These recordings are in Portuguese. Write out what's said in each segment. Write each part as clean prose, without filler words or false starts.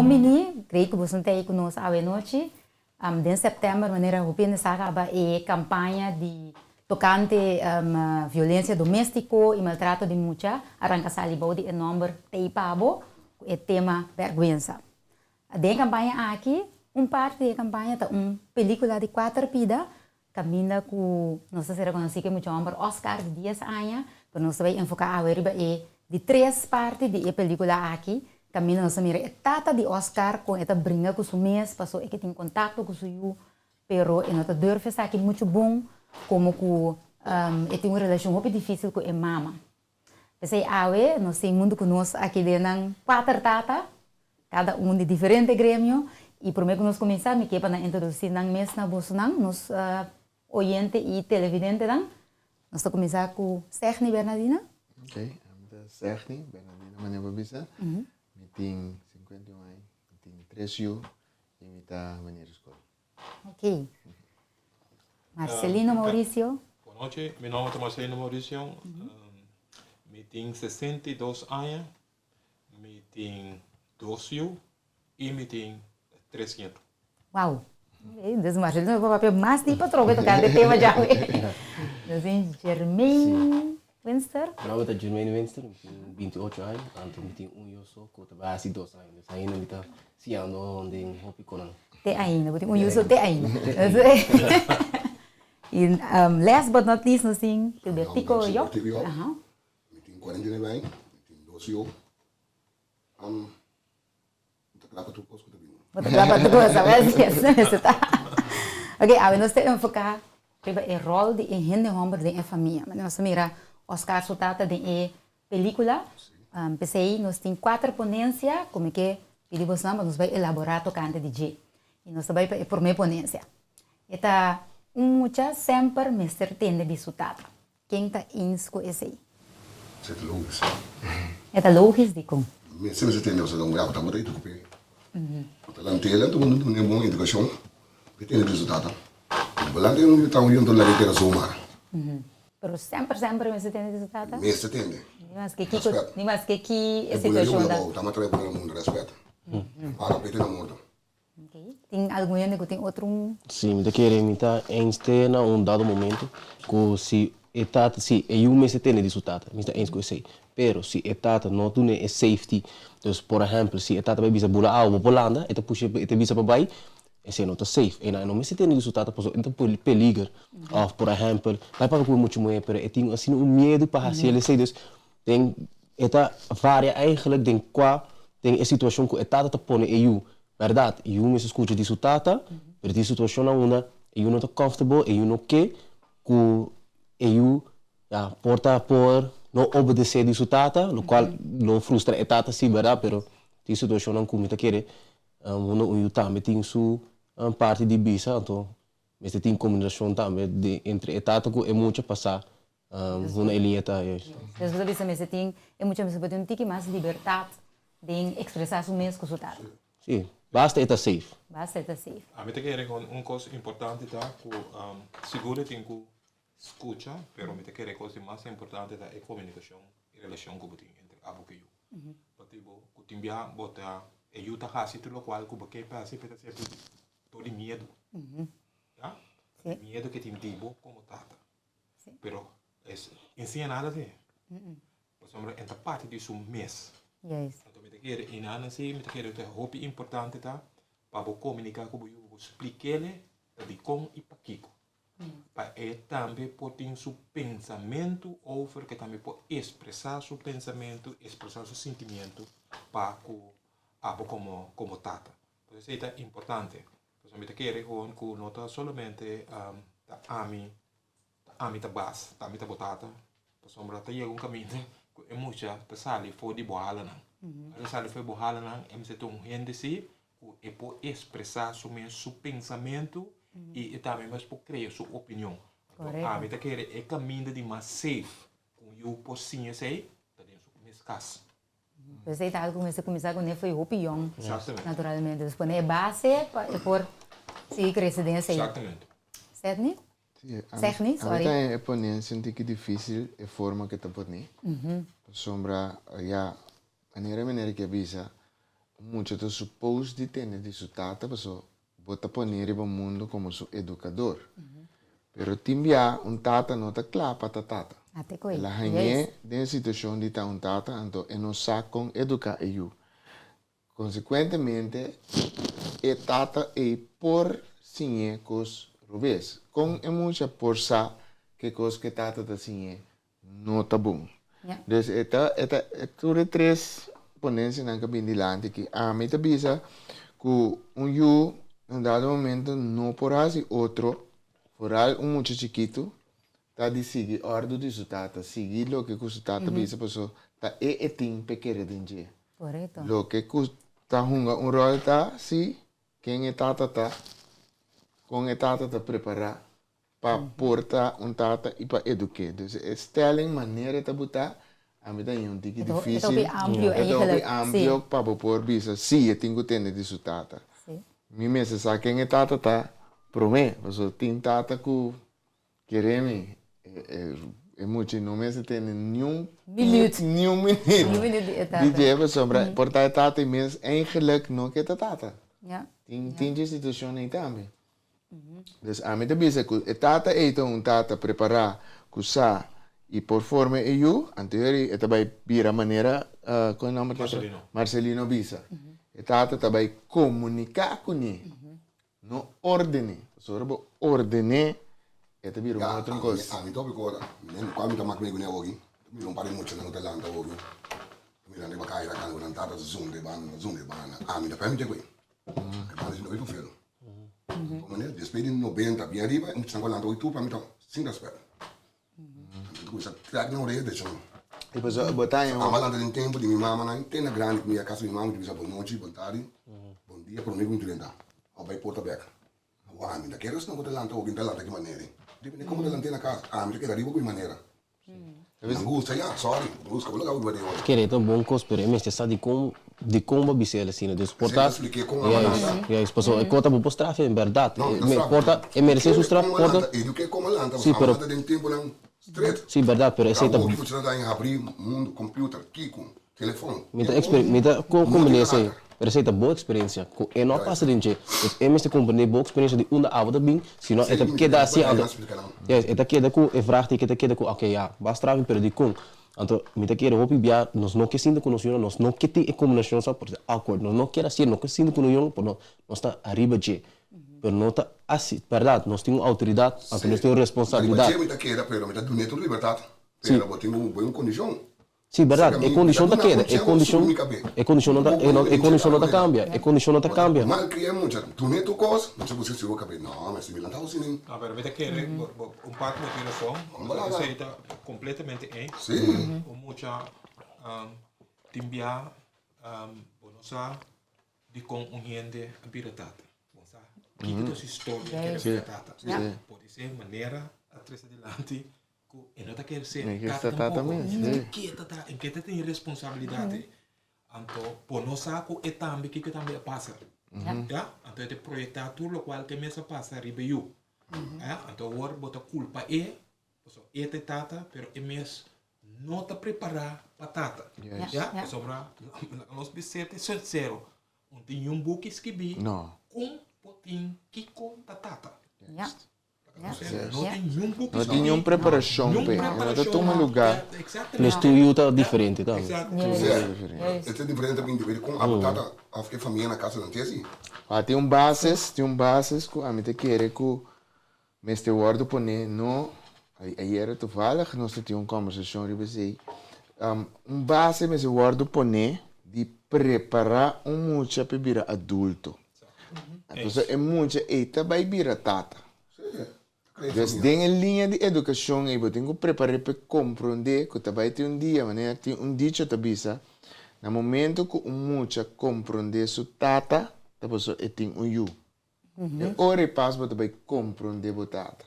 Domini, creio que você tem conosco a noite. De setembro, maneira Rupina acaba a campanha de tocante violência doméstica e maltrato de mulher. Arranca salibou de número teipabo, é tema vergonha. De campanha aqui, parte da campanha é película de 4 vidas. Caminha com, não sei se reconhece que muito homem Oscar de 10 anos, mas nós vamos enfocar agora de 3 partes da película aqui. Caminha nós mira etapa de Oscar com esta brinca com o mês, passou que tem contato com o seu, pero e nós durfe estar aqui muito bom, como com tem uma relação muito difícil com a mama. Pensei nós temos mundo conosco aqui dentro 4 tata, cada de diferente grêmio, e por meio que nós começamos, me quepa na introduzir na mês na bolsa nos oyente e televidente dan. Nós vamos começar com Serni Bernardina. Ok, I'm Serni Bernardina Mané Babisa. Me tem 51 anos, me tem 3 anos e me está na escola. Ok. Marcelino Maurício. Boa noite, meu nome é Marcelino Maurício. Me tem 62 anos, me tem 12 anos e me tem 300. Uau! Desde Marcelino eu vou papel mais de patrão que tocar de tema já. Desde Germain Winster. Meu nome é Germain Winster, tenho 28 anos, então me tenho ano só, que eu trabalho há 2 anos. Ainda me está se andando em Hopi Conan. Te ainda, eu tenho uso te ainda. E last but not least, nós temos o Bertico Yop. Me tenho 49 anos, me tenho 12 anos. Ok, nós temos que enfocar o rol de gente homem de família. Nós mira Oscar Sotata de película. Pensei, nós temos 4 ponências, como que pedimos nós vamos elaborar tocante de G. E nós vamos por minha ponência. Eta muita sempre me certeza de Sotata. Quem está insco esse aí? Isso é lógico. Eta lógico de como? Me sempre tem o seu grau, tá muito aí tu copia. Talantela, todo mundo tem boa educação, que tem resultado. Balante não está olhando lá que era somar. Pero sempre me certeza de Sotata. Me certeza. Mas que a situação da. Tá matando para o mundo respeito. Para pedir na morte. Tem algum ano que tem outro Sim, me querer me tá em estena dado momento que se etata se eu me se tem de resultado, me está em coisa. Pero se etata não tu é safety, então por exemplo se etata vai bisa bula ao bolanda, eta puxa eta bisa para bai, esse não está safe. E não me se tem de resultado, pois então perigo. Of por exemplo, vai para com muito moe, pero tem assim medo para fazer ele sei tem eta várias eigenlijk tem qua tem a situação que etata te põe eu verdade, eu me escuta de resultado, pero de situação não eu não estou comfortable, eu não quer que eu porta por não obedecer de resultado, o qual não frustra etata sim, verdade, pero de situação não como te querer, eu também tenho sua parte de bisa, então mas tem combinação também de entre etata que é muito passar uma elieta. Desde que você tem é muito mais importante que mais liberdade de expressar o mesmo com o resultado. Sim, basta estar safe. Basta estar safe. A mim te querer coisa importante tá que seguro tem que escuta, pero me te querer coisa mais importante tá é comunicação e relação que tem entre abo e eu. Tipo, que timbia bota eu tá assim tudo qual que porque passa para ser todo medo. Tá? Medo que tem tipo como tata. Pero ensina nada de. Por exemplo, entre parte disso mês. Yes. Então, me te querer e nada assim, me te querer ter roupa importante tá para comunicar com eu, explicar de como e para que. Para também pode ter seu pensamento over que também pode expressar seu pensamento, expressar seu sentimento para como tata. Por isso é importante. Por exemplo, me te querer que não está somente ami ta bas, ta mi ta botata. Por exemplo, tá chega caminho é muito tá sali foi de boala não. A sali foi boala não, é me tem gente se e pode expressar seu pensamento e também mas pode criar sua opinião. A mim tá querer é caminho de mais safe com eu possível sei, tá dentro nesse caso. Você está começar com ele foi opinião. Exatamente. Naturalmente, depois é base por se crescência aí. Exatamente. Certo? Serni, sorry. É poner, senti que difícil a forma que está poner. Sombra, maneira que avisa, mucho te supposed de ter de su tata, paso bota poner el mundo como su educador. Pero timbia un tata no te clapa ta tata. Até coi. La hanye de situação de ta un tata, então e não sabe com educar eu. Consequentemente, e tata e por sinhe cos rubes. Com e muita por sa que cos que tata ta sinhe não tá bom. Yeah. Dus tudo três ponência na cabine dilante que a mim te bisa que eu em dado momento não por assim outro foral muito chiquito tá de seguir ordem de sua tata seguir lo que sua tata bisa passou tá tem pequeno dinheiro Correto. lo que tá rol tá se quem é tata tá com é tata tá preparar para portar tata e para educar. Dus stelling maneira de botar a mim daí tique difícil. É bem amplo para pôr bisa. Sim, eu tenho que ter de sua tata. Mi mesa sa quem é tata tá promê, mas o tem tata que quereme é muito não mesa tem nenhum minuto de jeito sobre portar tata e mesmo eigenlijk não que tata. Ja. Tem de situação nem também. Dus a mim também que tata tata preparar kusa e por forma eu anterior e também vira maneira com nome Marcelino Bisa. E tata também comunicar com ele, não ordene. Sobre ordene e também uma outra coisa. A mim topi agora, nem quando me tamak me gune hoje, me não parei muito na Talanta hoje. Me não vai cair aqui na tata zoom de ban. A mim da permite que mas não é feio. Como né, despede 90 bem arriba, muito sangue lá do para mim então, sem respeito. Coisa traga não rede, deixa. E depois botar em A malanda tem tempo de minha mama, não tem na grande minha casa minha mama, diz boa noite, boa tarde. Bom dia para mim muito lenta. Ao vai porta back. A mim da quero não botar lá ou Talanta que maneira. Depende como Talanta na casa. A mim quero arriba com maneira. Não gosta já, sorry. Busca vou logo ver hoje. Querer tão bom com experiência, sabe de como bisel assim, de suportar. E aí, pessoal, conta por strafe, em verdade. Me porta, e merece su strafe, porta. Eduquei como Talanta, Sim, pero tem tempo não straight. sim, verdade, pero essa Acabou que você está em abrir mundo, computer, Kiko, telefone. me dá combinação. Pero essa é boa experiência. E não passa de gente. É mesmo compreender boa experiência de uma a outra bem, senão é que dá assim. É que dá com é vraag que dá com, ok, já, basta trabalhar pero de com. Então, me dá que é hopi bia, nós não que sinto com nós, nós não que tem combinação só por awkward, nós não quer assim, não que sinto com nós, por nós está arriba de. Pero não está assim, verdade, nós temos autoridade, então nós temos responsabilidade. Me dá que era, pero me dá do neto liberdade. Pero eu tenho boa condição. Sim, verdade, é condição da queda, é condição não tá cambia, é condição não tá cambia. Mal que é muito, tu nem tu coisa, não sei se você vai caber, não, mas se me lançar assim. Ah, pero vete que parte de motivação, você está completamente em. Sim. Muita timbia, bonosa, de com gente habitatata. Bonosa, que toda essa história que é habitatata. Pode ser maneira atrás adelante. E não está querendo ser tata mesmo. Em que tem responsabilidade. Então, por nós saco é também que também passa. Então, é projetar tudo o qual que mesmo passa arriba eu. Então, agora bota culpa é tata, pero é mesmo não está preparado para tata. Sobre nós bisete sincero, não tem book escrever com potinho que conta tata. Não tem nenhuma preparação, não tem um lugar. No estúdio está diferente, tá? É diferente também, com a botada, a família na casa não tem assim. Tem bases que a mim te quer que mestre Ward pone no aí era toevallig nós tínhamos conversação sobre isso. Base mestre Ward pone de preparar mucha para vir adulto. Então é mucha eita vai vir tata. Dus dingen linha de educação eu tenho que preparar para compreender que também tem dia, maneira tem dicho tabisa, no momento que mucha compreender su tata, depois tem eu. E ora passa para também compreender o tata.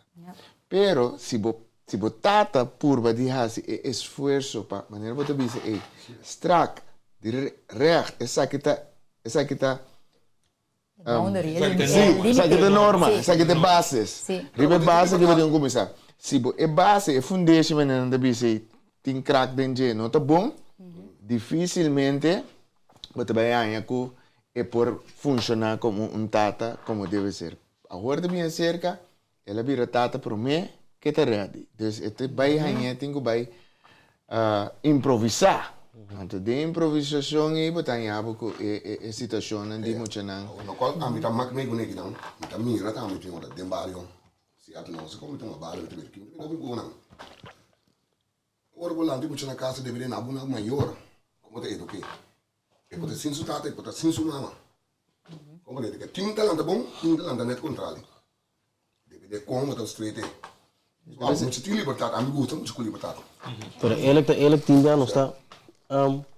Pero se bo tata purba de hasi esforço para maneira para tabisa strak, de recht, essa que tá essa aqui é norma, essa aqui é bases. Ribe base que podemos começar. Se é base, é foundation, mas não deve ser tem crack dentro, não tá bom? Dificilmente, você vai ganhar com é por funcionar como tata, como deve ser. Agora de minha cerca, ela vira tata para mim, que está ready. Então, este vai vai improvisar. Então, de improvisação, aí, botar em abo a situação onde muito não. No qual a mim tá mais meio que não, tá mira tá me tinha de barrio. Se ato não se como tem uma barrio, tem que não vou não. Ora volante muito na casa deveria na buna maior. Como te eduquei. E pode sin su tata, e pode sin su mama. Como te que tinta landa bom, tinta landa net contrali. Deve como tá straight. Mas muito tem liberdade, a mim gosta muito com liberdade. Pero ele tinha não está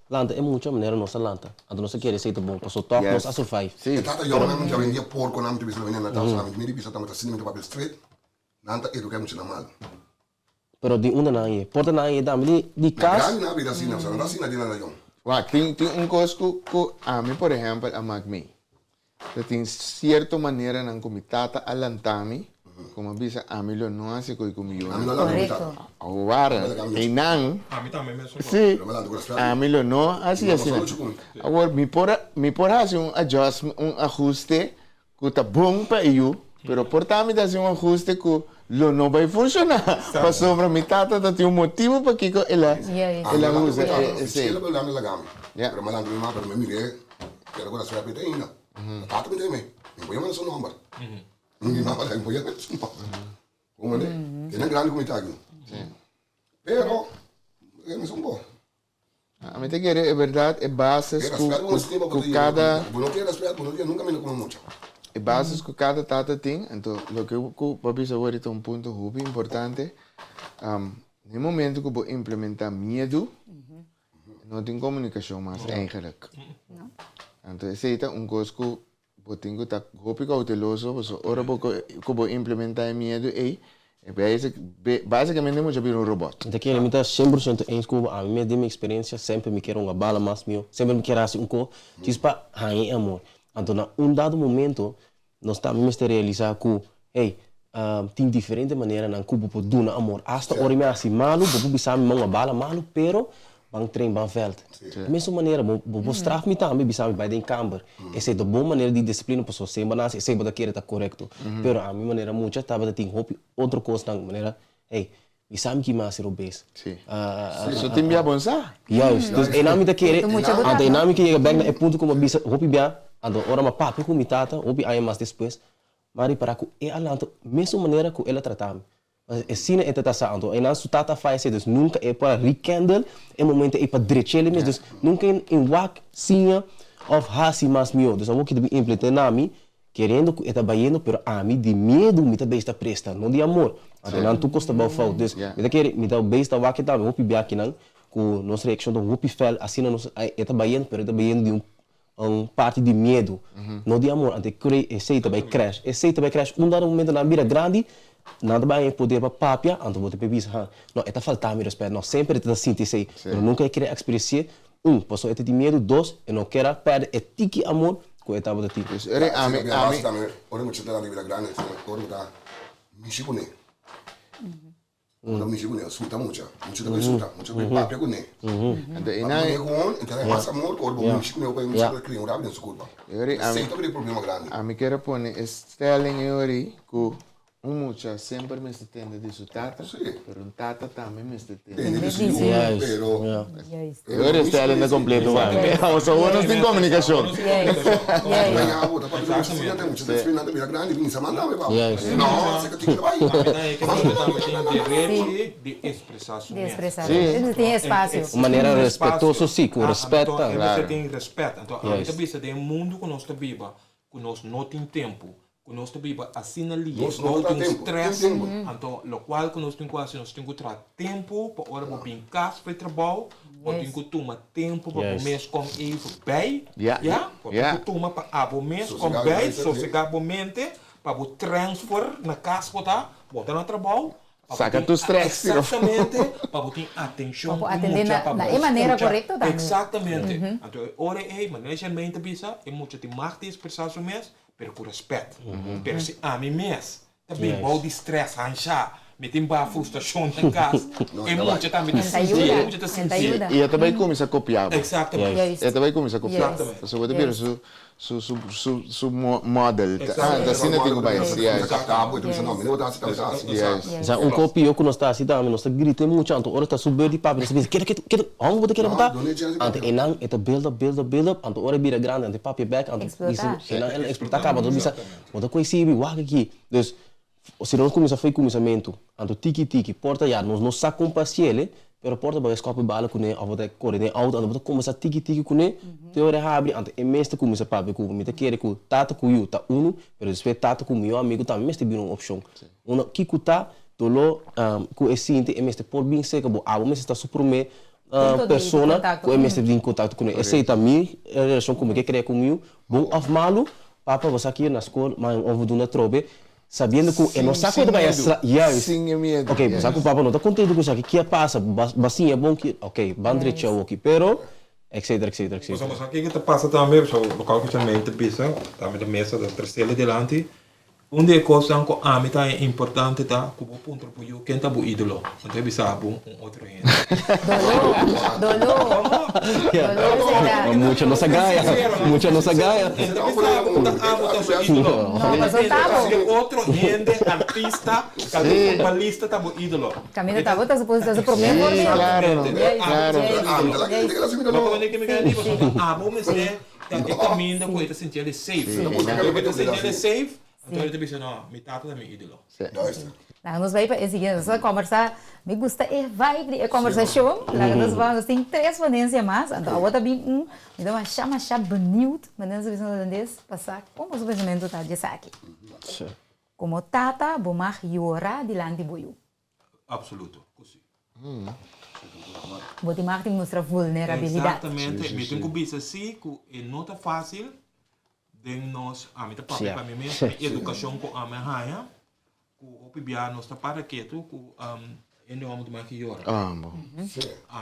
lanta é muita maneira nossa lanta. Então nós quer receita bom, passou top, nós a survive. E tata eu não já vendia porco, não te bisa vendia na casa, não me bisa também assim no papel straight. Nanta eduquei muito na mal. Pero di una na aí, porta na aí, dá-me de casa. Grande na vida assim, não assim na dina na eu. Tem coisa que a mim, por exemplo, a Magmi. Tem certa maneira na comitata alantami, como bisa a mim não hace coi comigo. Correcto. Agora, e não. A mim também mesmo. Sim. A mim não hace assim. Agora, me por fazer adjustment, ajuste que tá bom para eu, pero por também fazer ajuste que não vai funcionar. Para sobre mi tata tem motivo para que ela usa esse. Ela vai lá na gama. Pero malandro mi ma, pero me mire, que agora se repete ainda. Tata me tem me. Vou chamar seu nome. Ninguém vai falar, vou chamar seu nome. Como é? Que não é grande como está aqui. Pero, é um bom. A mim tem que é verdade, é bases que cada Não quero esperar, nunca me como muito. é bases que cada tata tem. Então, o que eu papi agora é ponto muito importante. No momento que eu vou implementar medo, não tem comunicação mais eigenlijk. Então, essa é uma coisa que eu tenho que estar muito cauteloso, porque agora que eu vou implementar medo, basicamente eu vou um robô. Então que ele me está 100% em escuva, a mim de minha experiência sempre me quer uma bala mais meu, sempre me quer assim co, chispa, hang amor. Então na dado momento nós estamos a realizar que, hey, tem diferente maneira na cubo por duna amor. Hasta hora me assim malu, bobo bisa me uma bala malu, pero bang trem bang veld. Mesma maneira, bobo straf me também bisa me vai em camber. Essa é a boa maneira de disciplina para você, mas essa é a que está correto. Pero a minha maneira muita estava tem hope outra coisa na maneira, hey, bisa me que mais ser obese. Sim. Só tem bia bonsa. Yes, dus en nami da kere, ante en nami que llega back na é ponto como bisa hopi bia, ando ora ma papi com mitata, hopi aí mais depois. Mari para que é alanto, mesma maneira que ela tratava. Mas é cine é tata santo, e na su tata faz dus nunca é para rekindle, é momento é para drechele mesmo, dus nunca em wak sinha of hasi mas mio. Dus eu que deve implementar nami, querendo que está baiano, pero a mim de medo me tá besta presta, não de amor. Até não tu custa bom fall, dus me tá querer me dá besta wak tá, hopi bia aqui não, com nossa reação do hopi fel, assim não é tá baiano, pero tá baiano de parte de medo, não de amor. Ante crei esse também crash, dado momento na mira grande, nada vai poder para papia, ante você pensa, não, está faltando respeito, não sempre está sentir sei, nunca querer experienciar, passou de medo, dois, e não quer perder tiki amor, que estava de ti. Ora muito da vida grande, ora da Michibune. Ora Michibune, suta muito papia com né. Então, então massa amor, ora Michibune, eu penso que criar uma desculpa. Sem ter problema grande. A mim quero pôr stelling aí que mucha sempre me entende de su tata, pero un tata também me entende. Pero agora stelling é completo, vamos só unos de comunicação. De expressar sua Tem espaço. Uma maneira respeitosa, sim, com respeito. Você tem respeito. Então, a gente pensa de mundo que nós vivemos, que nós não temos tempo. Nós vivemos assim ali, nós temos stress, então, o qual que nós temos que ter tempo para hora para brincar, para trabalhar, temos que tomar tempo para comer com ele bem, para tomar para comer com bem, sossegar a mente, para transfer na casa, para botar no trabalho. Saca tu stress. Exatamente, para ter atenção. Para atender na maneira correta também. Exatamente. Então, ora é, maneira a mente pensa, é muito de marca de expressar pero com respeito. Pero se a mim mesmo, também vou de stress, anchar, metem ba frustração na casa, e muito também te sentir, muito te sentir. E eu também começo a copiar. Exatamente. Eu também começo a copiar. Exatamente. Você pode ver su model. Assim não tem que vai. Já copy eu que nós está assim, nós está gritando muito, então ora está subir de papo, nós quer, vamos botar, ante enang eta build up, ante ora vira grande, ante papo back, ante enang explotar acaba, então bisa, mas depois se vi wag aqui, dus se nós começamento, ante tiki porta já, nós sa com paciele, pero porta vai escapar bala com né, avota corre né out, ante começa tiki com né, teoria abre, ante emesta começa papo com, me te quer com tata com you, tá uno, pero depois tata com meu amigo também, meste bem uma opção, uma kikuta tolo ku esinte emeste por bem seca bo abo mas está supreme persona ku emeste em contato com ele aceita mi relação como que queria comigo bom of malo papa você aqui na escola mas ovo do na trobe sabendo que é nossa coisa vai sem medo. Ok, você com papa não está contente com isso aqui que passa bacinha bom que ok bandre tchau aqui pero etc. Mas aqui que passa também, so local que também te pisa, também da mesa da terceira delante. Onde coisa que a mim é importante tá, como ponto para eu quem tá o ídolo, então bisa outro gente. Dolor. Mucha nossa gaia. Outro gente artista, cada futbolista tá o ídolo. Camila tá bota suposto esse problema por mim. Mas é caminho com ele sentir ele safe. Ele sentir ele safe. Então ele disse, não, me tata é meu ídolo. Lá nos vai para esse só conversar, me gusta é vibe de conversação. Lá nós vamos tem 3 valências mais, então a outra bem me dá uma chama bonito, mas nós vamos holandês passar como o pensamento tá de saque. Como tata, bomar yora dilante boiu. Absoluto, così. Bote marketing mostra vulnerabilidade. Exatamente, me tenho que pensar assim, que não tá fácil. Den nós a mim tá para mim mesmo educação com a minha raia com o pibia nós tá para quieto com ele homem do maquiador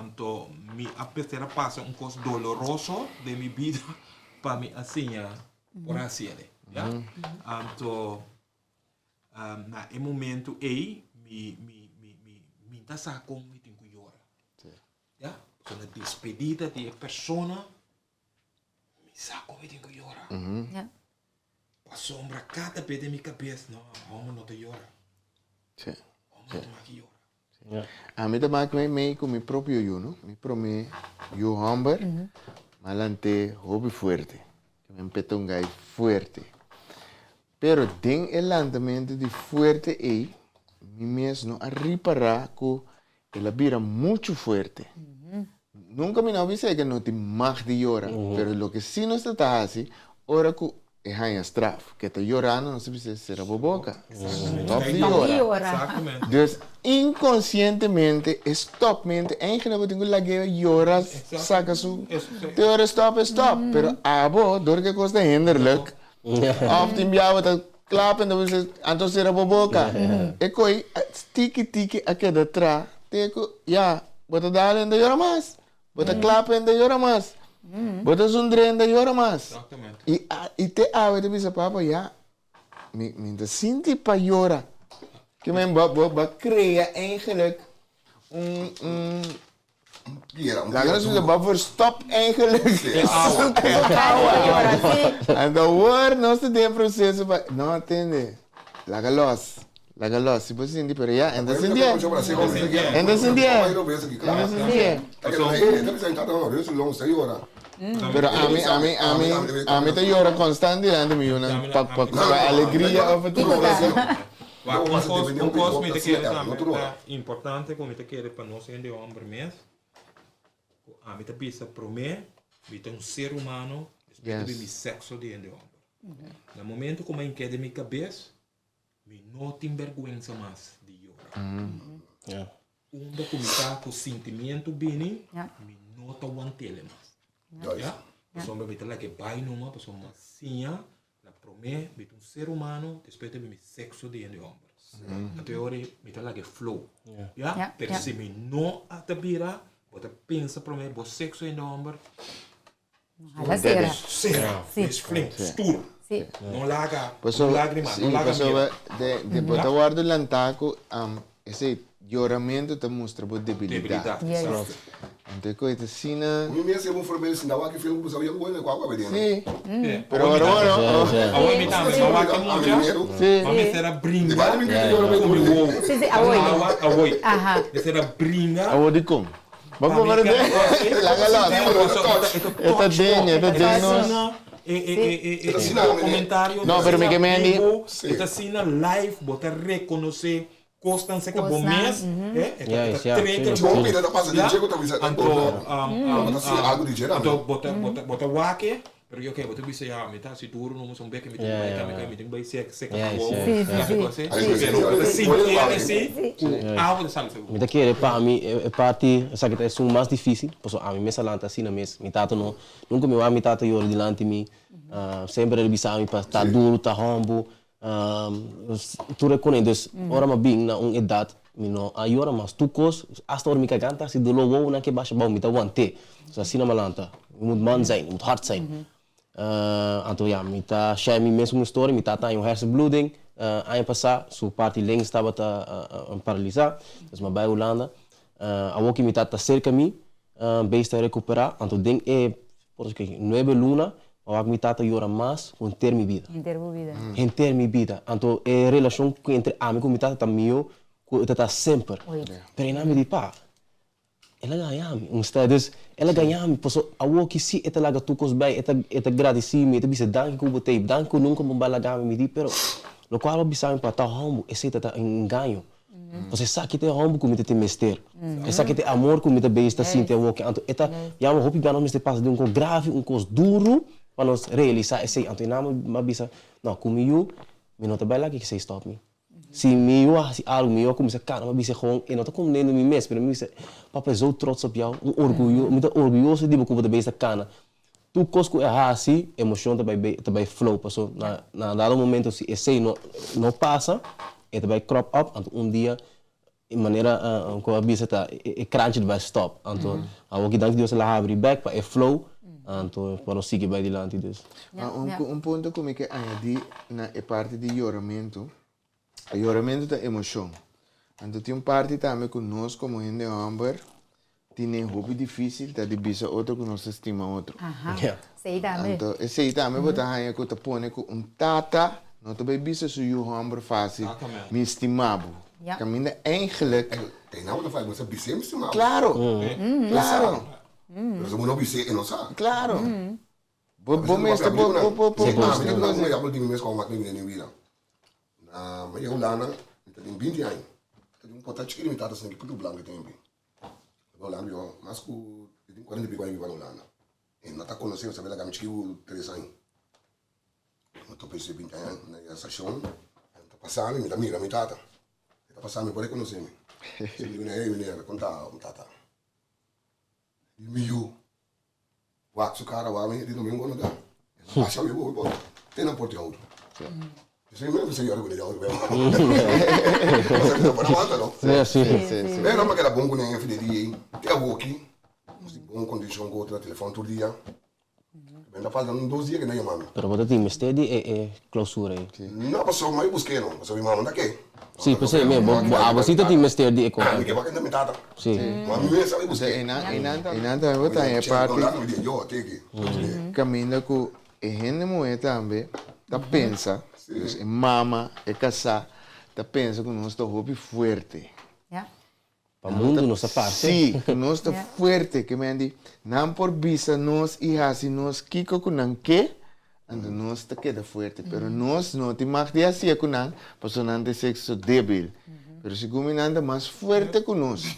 então me apetece passa coisa doloroso de minha vida para mim assim por assim já então na momento aí me tá sacando me tem que chorar já quando a despedida de persona saco me tenho que chorar. A sombra cada vez de minha cabeça, não, vamos não te chorar. Vamos não te chorar. A mim também me com meu próprio eu, não? Me prome eu humber, malante hobby forte. Me empeta gai forte. Pero tem el andamento de forte aí, me mesmo a reparar que ela vira muito forte. Nunca me não disse que não tem mais de chorar, pero lo que sí no está assim, ora que é a straf, que está chorando, não se precisa ser a boboca. Stop de chorar. Então, inconscientemente, stopmente, eigenlijk wat ik wil lageren, chorar, saca su, teoria stop, pero abo, door que costa hinderlijk, of die jou wat klappen, dan wil anto ser a boboca. E coi, tiki, aqui da tra, teko, ja, wat dalen de chorar mais. Bota clapa ainda chora mais. Bota sundre ainda chora mais. E te ave de bisa papa já. Me sinti para chorar. Que men ba cria eigenlijk Laat ons de voor stop eigenlijk. En dan hoor nos de processo ba não atende. Laga los, si puoi sentire per ya, anda sentire. Pero a mí te llora constante dando mi una alegría of tu Un coisa me te quer importante como te quer para nós ainda homem mesmo. A mim te pensa para mim, me ser humano, respeito meu sexo de ainda homem. No momento como eu quero minha cabeça, me não tem vergonha mais de chorar. Onde começar com o sentimento bem, me não está aguantando mais. Já? Pessoa me vê lá que vai numa pessoa macia, la promete, me um ser humano, respeito meu sexo de homem. A teoria me está lá que flow. Já? Pero se me não atabira, você pensa para mim, o sexo de homem. Será. Sturo. Não larga lágrimas, não larga de botar guardo lantaco esse lloramento te mostra boa debilidade. Yes. Então, coisa assim, né? Mi mesi un forbe sin dawa que film busa yang buena kwa vedere. Sim. É. Pero agora, Awal mi tama, mawa ka mo dyan. Sim. Mami será bringa. Vai me que eu não Kumi me wo. Sim, sim, awoi. Awoi. Aha. Será bringa. Aonde como? Vamos falar de... Esta denha, Comentário. Não, pero me que me andi. Esta cena live, botar reconhecer constância que bom Costan, mês. Yes, yeah, Trigger. Bom, ainda tá passando de chego também. Algo de geral. Então, bota wake. Pero eu quero, você já me tá seguro, não sou bem que me tem vai tem vai ser que Me daquele para mim é parte, essa que é o mais difícil, porque a mim me salanta assim na mês, me tato não, nunca me vai me tato eu delante de mim, sempre ele bisa me para tá duro, tá rombo, tu reconheces, ora ma bem na idade, me não, aí ora mas tu cos, hasta ora me caganta se do logo na que baixa bom me tá wante, so assim na malanta, moet man zijn, moet hard zijn. Então, ja, me tá cheio me mesmo história, me tá em hersenbloeding, ano passado, sua parte links estava paralisada, mas me vai Holanda, a outra me tá cerca de mim, bem recuperar, então tem por que 9 luna, a me tá a mais com ter minha vida. Em ter minha vida, então é relação entre amigo me tá também, que tá sempre, pero não me diz pá. Ela ganha-me, dus ela ganha-me, porque a que se ela laga tukos bem, ela agradece-me, ela bisa danke que eu botei, danke que nunca me balaga me di, pero no qual eu bisa me para tá rombo, esse tá enganho, você sabe que tem rombo como te mester, você sabe que tem amor como te besta assim te o que, então eta já me hopi ganhamos te passa de coisa grave, coisa duro para nós realizar esse, então não me bisa, não comigo, me não te vai lá que você stop me. Se me se algo me começa cara, mas bisa gewoon en dat komt nemen me mes, pero me bisa papa is zo trots op jou, orgulho, me tá orgulhoso de como de besta cana. Tu cosco é assim, emoção também flow, passou na dado momento se esse não passa, é também crop up, então dia de maneira como a bisa tá é crunch vai stop, então a que dank Deus ela abre back para é flow, então para nós seguir vai dilante dus. ponto como que añadir na parte de lloramento. O lloramento é emoção. Então, tem parte também que nós, como gente Amber, tem um hobby difícil, tá de bisa outro que nós estima outro. Sei também. Então, esse aí também, botar aí que eu te põe com tata, não te vai bisa se o Amber fácil, me estimado. Caminha eigenlijk. Tem não da faz, você bise me estimado. Claro. Claro. Mas eu não bise e não sabe. Claro. Bom mestre, bom. Eu tenho mesmo como aquele menino vida. Mas eu lá, né? Tem 20 anos. Tem pote que limitado assim, que tudo branco tem bem. Eu lá, mas com tem 40 pico aí para lá. E não tá conhecendo, sabe lá que a gente que 3 anos. Eu tô pensando 20 anos na estação. Tá passando, me dá mira, me tata. Tá passando, me pode conhecer me. Se ele vem aí, menina, conta, tata. E meu, o axo cara, o homem, ele não me engana dá. Acha eu vou, tem na porta outro. Sim, mesmo se eu olhar o Sim. Pero mas era bom com nem filho de tem algo aqui, bom condição com outro telefone todo dia. Ainda faltam 2 dias que nem mami. Pero você tem mistério é clausura aí. Não passou, mas eu busquei não, passou minha mãe daqui. Sim, pensei mesmo, a você tem mistério de eco. Ah, me quer que me tata. Sim. Mami me sabe busquei. Inanta me botar aí parte. Eu aqui. Caminha com e gente moeda também, tá pensa. É mama, é casar, tá pensa que nós estamos hobby forte. Para o mundo nossa parte. Sim, que nós estamos forte, que me diz, não por vista nós e assim nós kiko com não que, então nós está queda forte, pero nós não te mag de assim com não, para não ter sexo débil. Pero se como não mais forte com nós.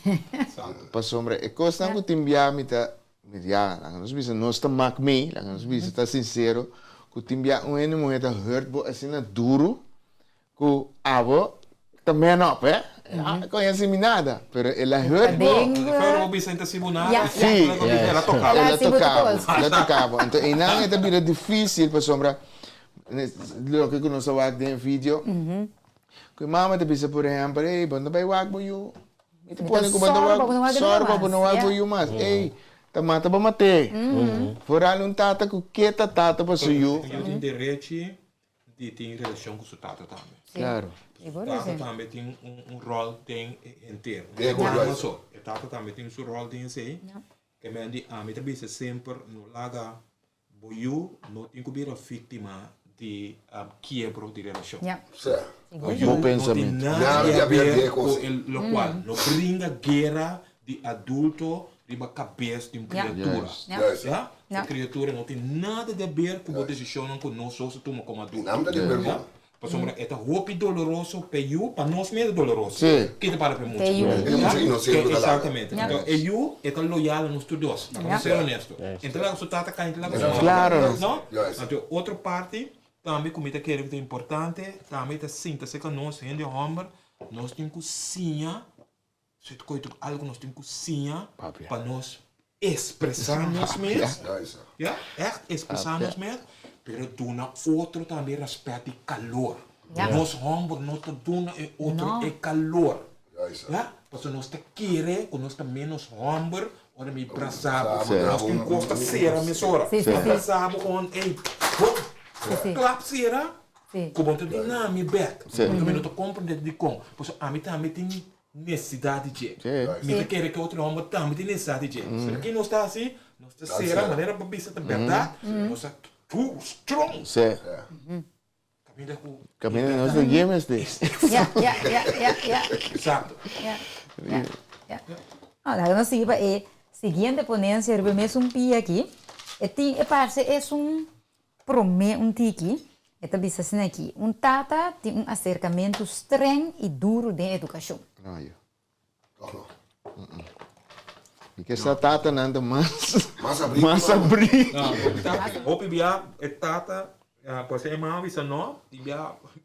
Para sombra, é coisa que te enviar me tá, já, nós visa nós está mag me, nós visa tá sincero. Que timbia ene moeda hurt bo assim duro que abo também não é conhece me nada pero ela hurt bo pero Vicente Sibunada sim ela tocava então e não é também difícil para sombra lo que nós vamos ver no vídeo que mama te pensa por exemplo ei banda vai wag bo you itu pode que banda wag sorba não wag bo you mas ei Tamata ba mate? Foral tata ku kita tata pa suyo. Eu tenho direito tem relação com o tata também. Claro. Igual Tata assim. também tem rol tem inteiro. É, Não igual é isso. só. O tata também tem seu rol tem sei. Que me andi a mim também sempre no laga boiu não tem que vir a vítima de quebro de relação. Ja. Certo. Boiu Bom não tem pensamento. nada Nada a a ver ver com com isso. o qual não brinca guerra de adulto de uma cabeça de uma Ja. criatura. Yes. Ja. Yes. Ja? Ja. A criatura não tem nada a ver com a decisão que nós tomamos como adulto. Nada de ver Ja? com. Por exemplo, é roupa doloroso para eu, para nós mesmo é doloroso. Sim. Que te para para muito. Para eu. Ja? Sim, não sei do que lá. Exatamente. Ja. Então, eu é loyal nos dois. Vamos ser honestos. Então, lá, você está cá, então, lá, Claro. não? Yes. Então, outra parte, também, como eu quero que é importante, também está sinta-se que nós, gente homem, nós temos cozinha, se tu coisa algo, nós temos cozinha Papi. para nós expressar nós mesmos. Yes. Ja, echt expressar nós mesmos, pero do na outro também respeito e calor. Ja. Nós homem, nós te do na outro Não. é calor. Yes. Ja, porque nós te querer, quando nós te menos homem, ora me braçado, Sim. nós temos costa cera, me sora. Sim, sim, sim. Braçado com, ei, sim. clap cera, Sim. como tu diz, não, me bet. Sim. Eu também não estou compreendendo de como. Porque a mim também tem necessidade de. Sim. Me quer que outro homem também tem necessidade de. Se aqui não está assim, nós está cera, maneira para pensar a verdade, nós está too strong. Sim. Caminha com... Caminho nós do games desse. Ja, ja, ja, ja, ja. Exato. Ja, ja, ja. Ahora, nós seguimos a seguinte ponência, eu mesmo um pia aqui. E parece é um tiki. É também assim aqui. Tata tem acercamento estranho e duro de educação. Não, eu. Oh, no. E que essa tata nanda mas Mas abrir. mas abrir. Não, o bia é tata, pode ser mal, isso não,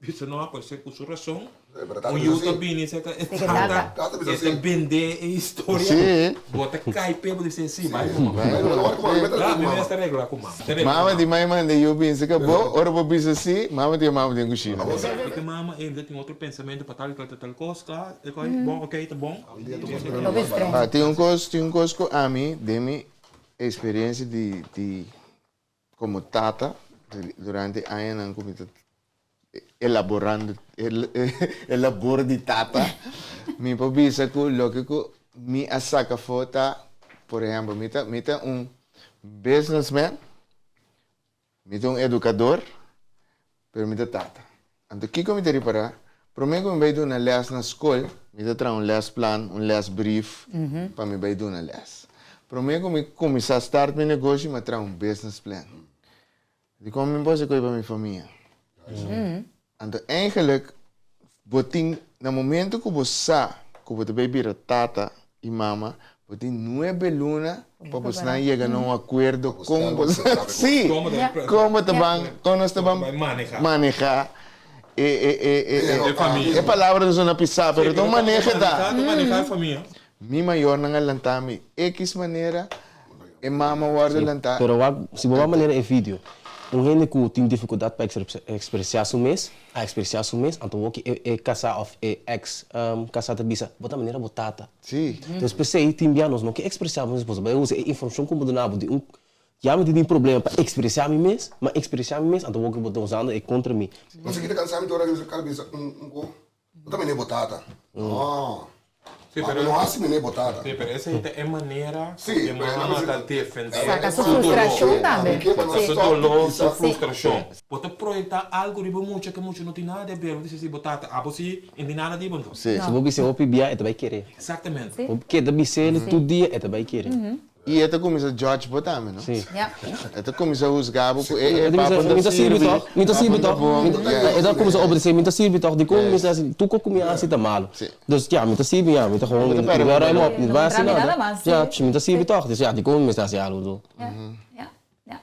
isso não pode ser com sua razão. O YouTube bini se Tata. Tata bisa esse assim. vender a história. Sim. Bota caipe para dizer assim, vai. Vai, agora como meta Lá, tudo, me mama. esta regra com mama. Mama de mãe manda eu penso que bom, ora vou pensar assim, mama de cozinha. Porque mama ainda tem outro pensamento para tal coisa, tá? Bom, ok, tá bom. Não é estranho. Tem um coisa que a mim, de minha experiência de como tata, durante anos como elaborando elaboro de tata, me pabisa que lo que me asaca foto, por exemplo, me tá businessman, me tá educador, pero me tá tata. Então, o que eu me teria para? Primeiro, eu me vai na les na escola, me tá trazer les plan, les brief, para me vai na les. Primeiro, eu começar a start meu negócio, me trazer business plan. De como me posso coisa para minha família. Então, eigenlijk, no momento que você vai vir tata e mama, você não é beluna para você não chegar a um acordo com você. Sim, como nós estamos manejar. É palavra não é pisar, mas então maneja tá. Manejar a família. Mi maior não lantar me X maneira, e mama guarda lantar. Pero se boa maneira é vídeo. Gente que tem dificuldade para expressar seu mês, então o que é casar ou é ex casar bisa, bota maneira botata. Sim. Então pensei tem bianos não que expressar mas eu uso informação como do nabo de já me tem problema para expressar mim mês, mas expressar mim mês, então o que botar usando é contra mim. Você quer cansar me toda vez que cara bisa eu também nem botata. Oh. Sim, Mas pero não assim nem botata. sim, pero essa é maneira Sim, que pero mama não está se- defendendo. Saca sua frustração também. Sua dolor, sua Sim. frustração. Pode projetar algo de muito que muito não tem nada a ver, você se botata, a você não tem nada de bom. Sim. Se você o pibia é também querer. Exatamente. Porque da bicele todo dia é também querer. E até começa a judge botar, não? Sim. Ja. Até começa a usar, Minta sirve toch? Dan komen ze op de zee, minta sirve toch? Die komen mensen, tu ko kumi asi ta malo. Dus ja, minta sirve ja, minta gewoon, Minta minta ruim op, niet waar Não nada nada. mais, Ja, sim. minta sirve toch? Dus ja, die komen mensen asi alo do. Ja, ja, ja.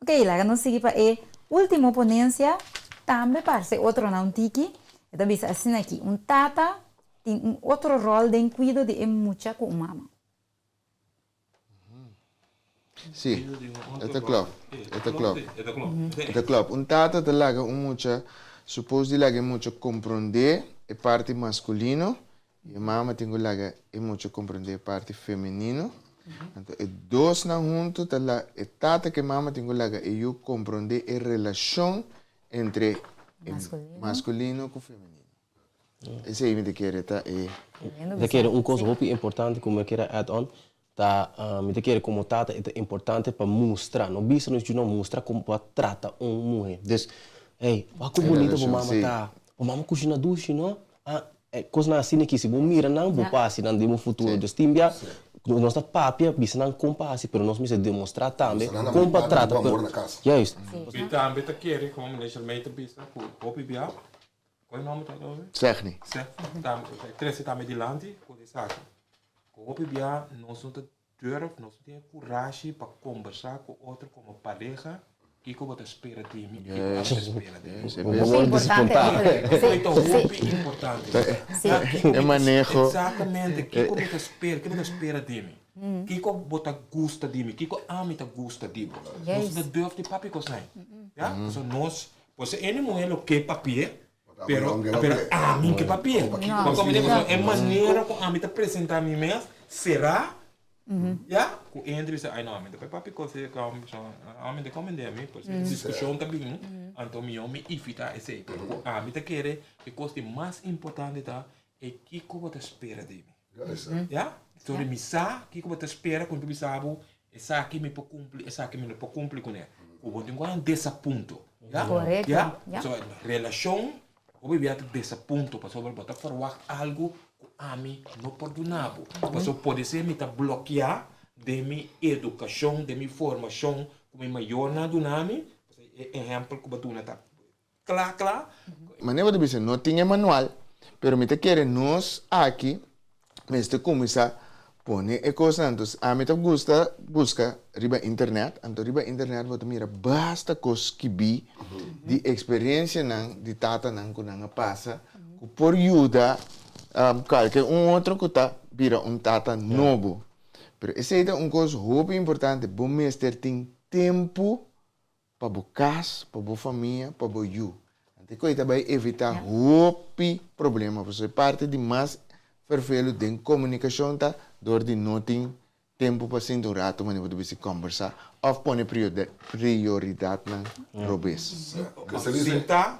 Ok, lá nós seguimos para a última ponência, também parece outro não tiki, é também assim aqui, tata tem outro rol de cuidado de mucha com mama. Sim, é claro. É claro. É claro. Tata talaga mucha, supposto de laga mucho compreender a parte masculino e a mama tem que laga mucho compreender a parte feminino. Então, é dois na junto, tala, é tata que mama tem que laga e eu compreender a relação entre masculino com feminino. Esse aí me quer tá Me quer coisa muito importante como eu quero add-on. Me quer como tata é importante para mostrar. Não bisa nos não mostrar como para tratar mulher. Des, hey, que bonita a mamãe tá. A mamãe cozinha duche, não? Coisa assim que se bom mira não, bom passe não demo futuro. Des timbia nossa papia bisa não compasse, pero nós me demonstrar também como para tratar. Yes. E também te quer como inicialmente bisa com o bibia. Qual é o nome da nome? Zeg Cresce também de lante, com essa aqui. Com o bibia nós não durf, nós não temos coragem para conversar com outro como pareja. Que como te espera de mim? Que como te espera de mim? Sim, importante. É manejo. Exatamente. Que como te espera de mim? Que como você gosta de mim? Que como a mim te gosta de mim? Nós não devemos de papi coisas. Já? Então nós, você é mulher que papel, pero a mim que papel. Como digo, é maneira como a mim te apresentar a mim mesmo. Será? Ja, com Andrew zei, não, mas depois papi coisa a mim de comandar me, pois discussão também, então me evita esse, a mim te querer que coisa mais importante tá é que como te espera de mim, já, então me sa que como te espera quando me sabe, essa aqui me pode cumprir, essa aqui me não pode cumprir com ele, o bom tem um desaponto, já, já, então relação, o bebê tem desaponto, para sobre botar forward algo a mim não perdonável. Porque pode ser me bloquear de minha educação, de minha formação, como maior na dunami. Exemplo que batuna tá. Claro. Mas nem vou dizer, não tinha manual, pero me te quer nós aqui, mas te começar pôr e coisa antes. A mim te gusta busca riba internet, então riba internet vou te mira basta coisa que bi de experiência não, de tata não que não passa, que por ajuda qualquer outro que está vira tata novo. Pero essa é uma coisa muito importante. Bom mestre tem tempo para o casa, para a família, para o you. Então, isso vai evitar muito problema. Você parte de mais perfeito de comunicação, tá? Dor de não ter tempo para sentar um rato, mas não pode conversar. Ou pôr prioridade na robês. Sinta,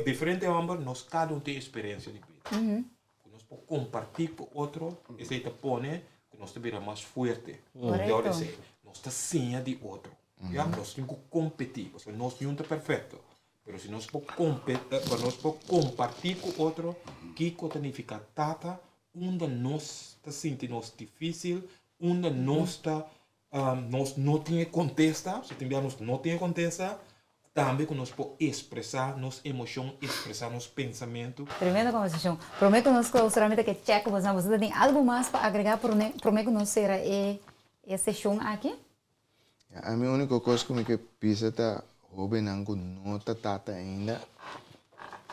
diferente homem, nós cada tem experiência de vida. Compartir com outro, esse aí te põe que nós te vira mais forte. Então, nós te senha de outro. Nós temos que competir, porque nós não é perfeito. Mas se nós podemos compartir com outro, que significa tata, onde nós te sentimos difícil, onde nós não temos contesta, se nós não temos contesta, também que nós podemos expressar nossa emoção, expressar nosso pensamento. Tremenda conversação. Prometo que nós solamente que check, você tem algo mais para agregar? Prometo que nós será a sessão aqui? A minha única coisa que me pisa é que não está tata ainda.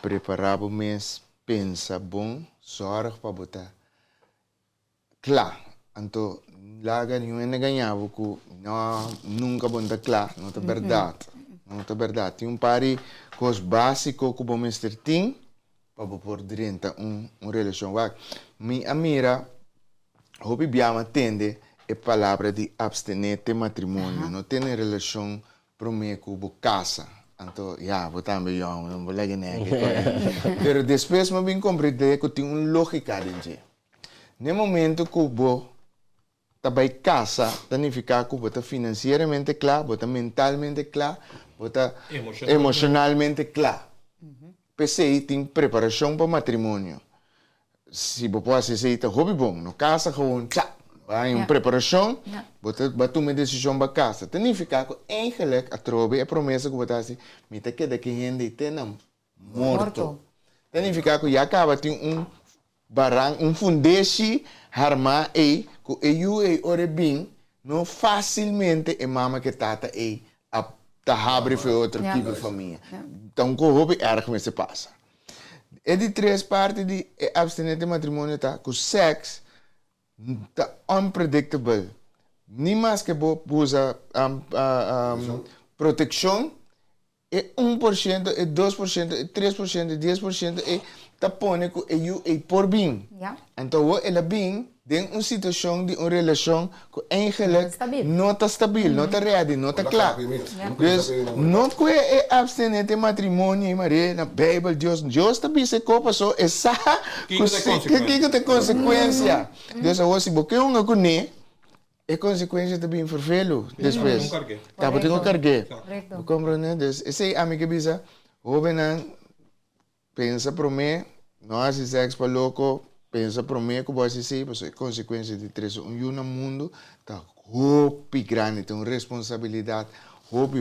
Preparar o mês, pensa bom, sorra para botar. Claro, então, lá ganhava que nunca vou estar claro, não é verdade. Não é verdade. Tem par de coisas básicas que o mestre tem para pôr dentro uma relação. Minha mira, o bibiama tende a palavra de abstinente matrimônio. Não tem relação para mim com a casa. Então, vou também não vou ler nada. Mas depois eu vim compreender que tem uma lógica dentro. No momento que eu trabalho em casa, significa que eu estou financeiramente claro, eu estou mentalmente claro, está emocionalmente claro. PC tem preparação para o matrimônio. Se você pode ser está hobby bom, no casa vai em preparação, você vai tomar decisão para casa. Significa que eigenlijk a trove a promessa que você está assim, me está queda que gente tem morto. Significa que já acaba tem barang fundesi harma que eu e ore bem, não facilmente é mama que tata abre foi outro tipo de família. Então, com o hobby, erg se passa. E de três partes de abstinente matrimônio tá que o sexo tá unpredictable. Nem mais que usa proteção, é 1%, é 2%, é 3%, é 10%, é tá põe que eu por bem. Então, ela bem, Den een situatie, die een relatie, eigenlijk Stabiel. niet stabiel, niet ready, niet klaar. Dus, não que é abstinente matrimônio, Maria, na Bíblia, Deus também se copa só, é só que tem consequência. Dus, eu se boquei um agone, é consequência também vervelo, depois. Tá, porque eu carguei. Correcto. Compreende? Dus, esse amigo bisa, jovem, pensa para mim, nós, sexo para louco, pensa para mim que você sei, mas é consequência de três no mundo, tá roupa grande, tem uma responsabilidade, roupa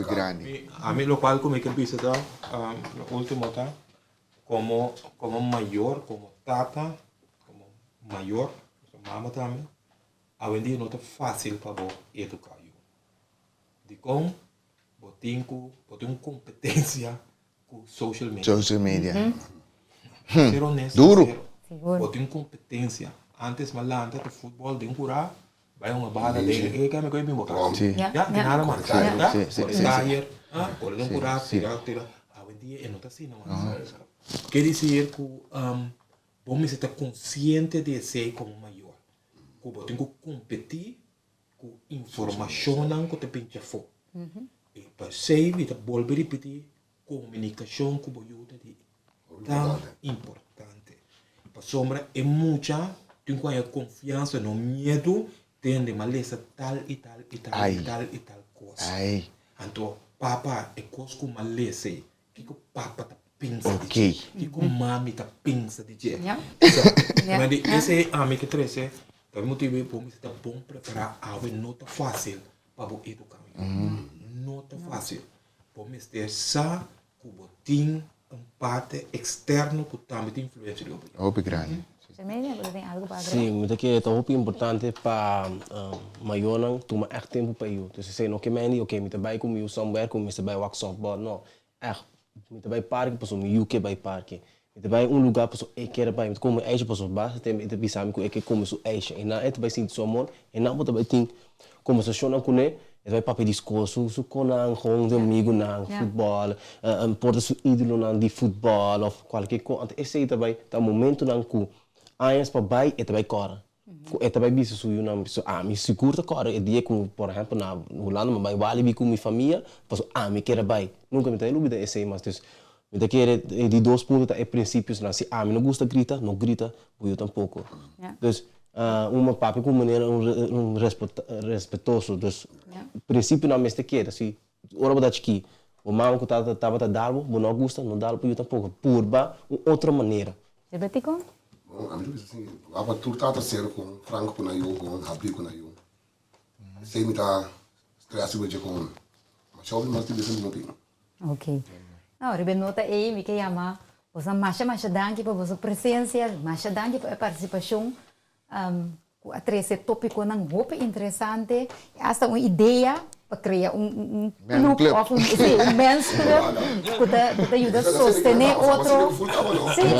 grande. A mí lo cual como que empieza a lo último está como mayor, como tata, como mayor, como mamá también. A veces no es fácil para vos educar yo. De con vos tenés competencia con social media. Social media. Ser honesto. Duro. Seguro. Vos tenés competencia. Antes más adelante de fútbol de un curá, vaya una bala de que me coge mi boca. Sí. Ya, Ya, de ya. nada más. Sí, Ya, sí, sí, por sí, el sí. taller, por el curar, tira. A hoy día no está así nomás. Quer dizer que vos me está consciente de ser como mayor. Que vos tengo que competir com informação que te pincha fo. E para ser, e volver a repetir, comunicação que vos ajuda de tão importante. Para sombra é muita, tem que ter confiança, não medo, tem de maleza tal e tal e tal Ai. e tal e tal coisa. Ai, Então, papa é coisa que maleza, que o papa tá pensa Ok. de que o mami tá pensa de je. Ja. Mas esse é a minha que traz, é o motivo por me estar bom preparar algo não tá fácil para o educar. Não tá fácil. Por me estar só que o tem parte externo que também tem influência de outro. roupa grande. Jeremia, você tem algo para agregar? Sim, muito que é muito importante para maior não tomar echt tempo para eu. Então, se você não quer mais, ok, me trabalho com eu somewhere, com me trabalho work softball, não, echt, me trabalho parque, pessoal, me UK vai parque. Me trabalho lugar, pessoal, eu quero para como eigen pessoal, basta tem me trabalhar com eu quero como sou eigen. E na trabalho sim somon, e na outra trabalho tem conversação com ele. Vai papel discurso, su conan com de amigo na futebol, porta su ídolo na de futebol of qualquer coisa. Esse aí também tá momento na que anos para bai e também cora. E também bicho su na me seguro cora e dia com por exemplo na Holanda mas vale bi com minha família, posso me querer bai. Nunca me tenho dúvida esse mas dus me querer de dois pontos é princípios na se me não gosta grita, não grita, eu tampouco. Dus uma papi com maneira respeitoso, dus princípio na mesma que assim, ora botar aqui, o mamo que tava a dar, não gosta, não dá para eu tampouco, por outra maneira. Você vai ter como? A mim assim, a tudo tá certo com Franco com eu, com Rabi com eu. Sei me tá estressado com, mas só mas tem isso não tem. Ok. Não, Ruben nota aí, me que chama, você mais danke para vossa presença, mais danke para a participação. A trazer tópico não roupa interessante, hasta uma ideia para criar um clube ou um men's club que te ajuda a sostener outro. Sim.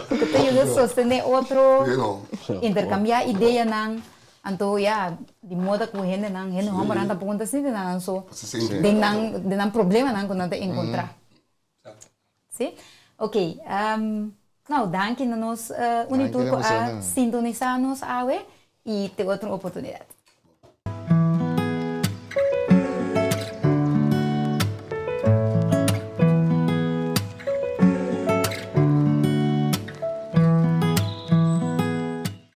Que te ajuda a sostener outro, intercambiar ideia não. Então, de modo que a gente não vamos andar por conta assim, não só de não problema não quando te encontrar. Sim? Ok. Nou, dank je nos uniturco a sintonizarnos awe y te otra oportunidad.